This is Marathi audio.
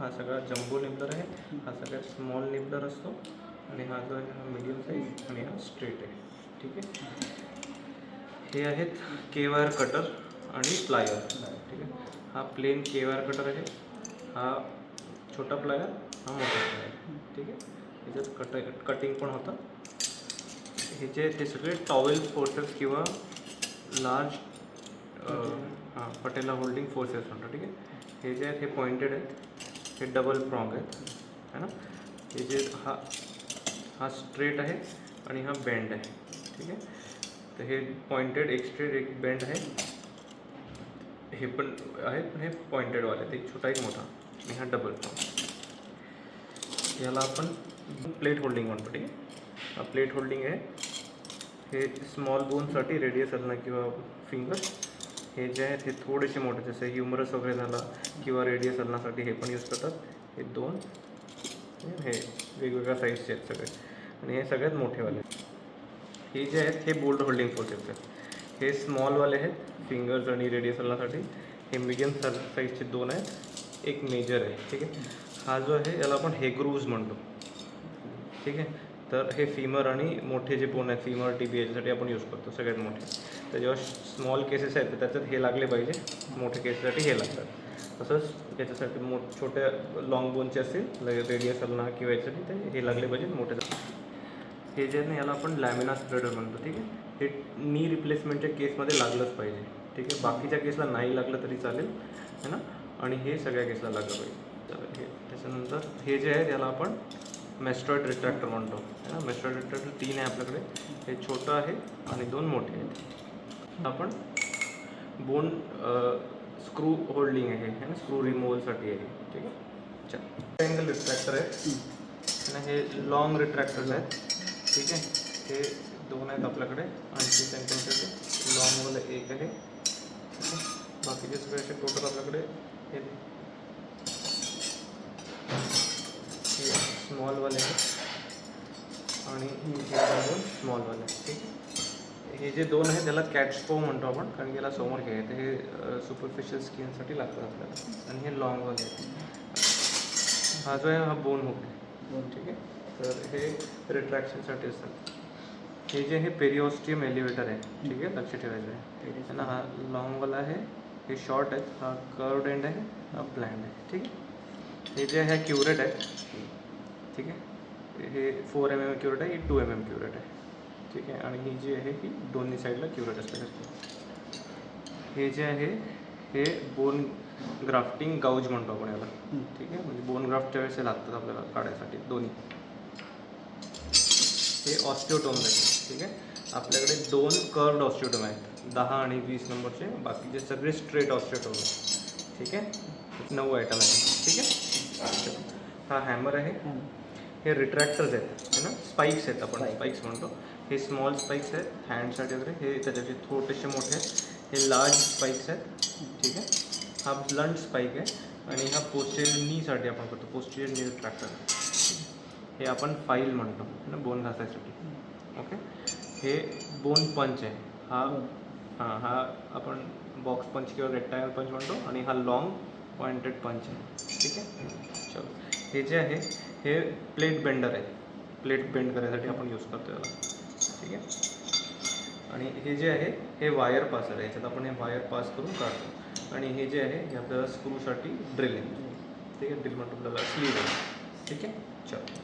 हा सगळा जम्बो निबलर आहे, हा सगळ्यात स्मॉल निबलर असतो आणि हा जो आहे हा मीडियम साईज आणि हा स्ट्रेट आहे. ठीक आहे. हे आहेत के वायर कटर आणि प्लायर. ठीक आहे. हा प्लेन के वायर कटर आहे, हा छोटा प्लायर, हा मोठा प्लायर. ठीक आहे. याच्यात कटिंग पण होतं. हे जे ते सगळे टॉवेल फोर्सेस किंवा लार्ज पटेला होल्डिंग फोर्सेस म्हणतो. ठीक आहे. हे जे आहेत हे पॉइंटेड आहेत, हे डबल प्रॉंग आहेत है ना. हे जे हा स्ट्रेट आहे आणि हा बेंड आहे. ठीक आहे. तर हे पॉइंटेड एक स्ट्रेट एक बेंड आहे, हे पण आहेत पण हे पॉइंटेडवाले आहेत, एक छोटा एक मोठा आणि हा डबल प्रॉंग. याला आपण प्लेट होल्डिंग म्हणतो. ठीक आहे. हा प्लेट होल्डिंग आहे. हे स्मॉल बोनसाठी रेडियस अल्ना किंवा फिंगर, हे जे आहेत हे थोडेसे मोठे, जसे ह्युमरस वगैरे झाला किंवा रेडियस अल्नासाठी हे पण यूज करतात. हे दोन हे वेगवेगळ्या साईजचे आहेत सगळे आणि हे सगळ्यात मोठेवाले. हे जे आहेत हे बोल्ट होल्डिंग फोर्सेस आहेत. हे स्मॉलवाले आहेत फिंगर्स आणि रेडियस अल्नासाठी. हे मीडियम साईजचे दोन आहेत, एक मेजर आहे. ठीक आहे. हा जो आहे याला आपण हे ग्रूव्ज म्हणतो. ठीक आहे. तर हे फिमर आणि मोठे जे बोन आहेत फिमर टीबी याच्यासाठी आपण यूज करतो सगळ्यात मोठे. तर जेव्हा स्मॉल केसेस आहेत तर त्याच्यात हे लागले पाहिजे, मोठे केसेससाठी हे लागतात. तसंच याच्यासाठी छोट्या लॉंग बोनचे असतील रेडियस अल्ना किंवा याच्यासाठी ते हे लागले पाहिजे मोठे. हे जे आहे ना याला आपण लॅमिना स्प्रेडर म्हणतो. ठीक आहे. हे नी रिप्लेसमेंटच्या केसमध्ये लागलंच पाहिजे. ठीक आहे. बाकीच्या केसला नाही लागलं तरी चालेल है ना, आणि हे सगळ्या केसला लागलं पाहिजे. चालेल. हे त्याच्यानंतर हे जे आहे याला आपण मेस्ट्रॉइड रिट्रॅक्टर म्हणतो है ना. मेस्ट्रॉइड रिट्रॅक्टर 3 आहे आपल्याकडे, हे छोटं आहे आणि 2 मोठे आहेत. आपण बोन स्क्रू होल्डिंग आहे है ना, स्क्रू रिमूव्हलसाठी आहे. ठीक आहे. अच्छा. ट्रायंगल रिट्रॅक्टर आहे आणि हे लॉंग रिट्रॅक्टर्स आहेत. ठीक आहे. हे 2 आहेत आपल्याकडे, आणखी त्यांच्यासाठी लॉंगवालं एक आहे. बाकीचे सगळे असे टोटल आपल्याकडे हे स्मॉलवाले आहेत आणि हे 2 स्मॉलवाले आहेत. ठीक आहे. हे जे 2 आहेत त्याला कॅटस्पो म्हणतो आपण, कारण याला समोर घ्याय तर हे सुपरफिशियल स्किनसाठी लागतात आपल्याला, आणि हे लॉंगवाले आहेत. हा जो आहे हा बोन हुक आहे. ठीक आहे. तर हे रिट्रॅक्शनसाठी असतात. हे जे आहे पेरिओस्टियम एलिव्हेटर आहे. ठीक आहे. लक्ष ठेवायचं आहे ना. हा लॉंगवाला आहे, हे शॉर्ट आहेत, हा कर्व्ड एंड आहे, हा ब्लँड आहे. ठीक आहे. हे जे आहे क्युरेट आहे. ठीक आहे. हे 4 mm क्युरेट आहे, ही 2 mm क्युरेट आहे. ठीक आहे. आणि ही जी आहे ही दोन्ही साईडला क्युरेट असल्यासारखी. हे जे आहे हे बोन ग्राफ्टिंग गाऊज म्हणतो आपण याला. ठीक आहे. म्हणजे बोन ग्राफ्टच्या वेळेस हे लागतात आपल्याला काढायसाठी दोन्ही. हे ऑस्टिओटोम आहे. ठीक आहे. आपल्याकडे 2 कर्व्ड ऑस्टिओटोम आहेत, 10 आणि 20 नंबरचे, बाकीचे सगळे स्ट्रेट ऑस्टिओटोम आहेत. ठीक आहे. 9 आयटम आहेत. ठीक आहे. हा हॅमर आहे. हे रिट्रॅक्टर्स आहेत है ना, स्पाइक्स आहेत, आपण स्पाइक्स म्हणतो. हे स्मॉल स्पाइक्स आहेत हँडसाठी वगैरे, हे त्याच्याचे थोडेसे मोठे आहेत. हे लार्ज स्पाइक्स आहेत. ठीक आहे. हा ब्लंट स्पाइक आहे आणि हा पोस्टेरियर नीसाठी आपण करतो, पोस्टेरियर नी रिट्रॅक्टर. हे आपण फाईल म्हणतो ना, बोन घासायसाठी. ओके. हे बोन पंच आहे. हा आपण बॉक्स पंच किंवा रेक्टांगल पंच म्हणतो, आणि हा लॉंग पॉइंटेड पंच आहे. ठीक आहे. चलो. हे जे आहे हे प्लेट बेंडर आहे, प्लेट बेंड करायसाठी आपण यूज करतो याला. ठीक आहे. आणि हे जे आहे हे वायर पासर आहे, याच्यात आपण हे वायर पास करून काढतो. आणि हे जे आहे हे आपल्याला स्क्रूसाठी ड्रिल आहे. ठीक आहे. ड्रिल म्हणतो आपल्याला स्लीव आहे. ठीक आहे. चलो.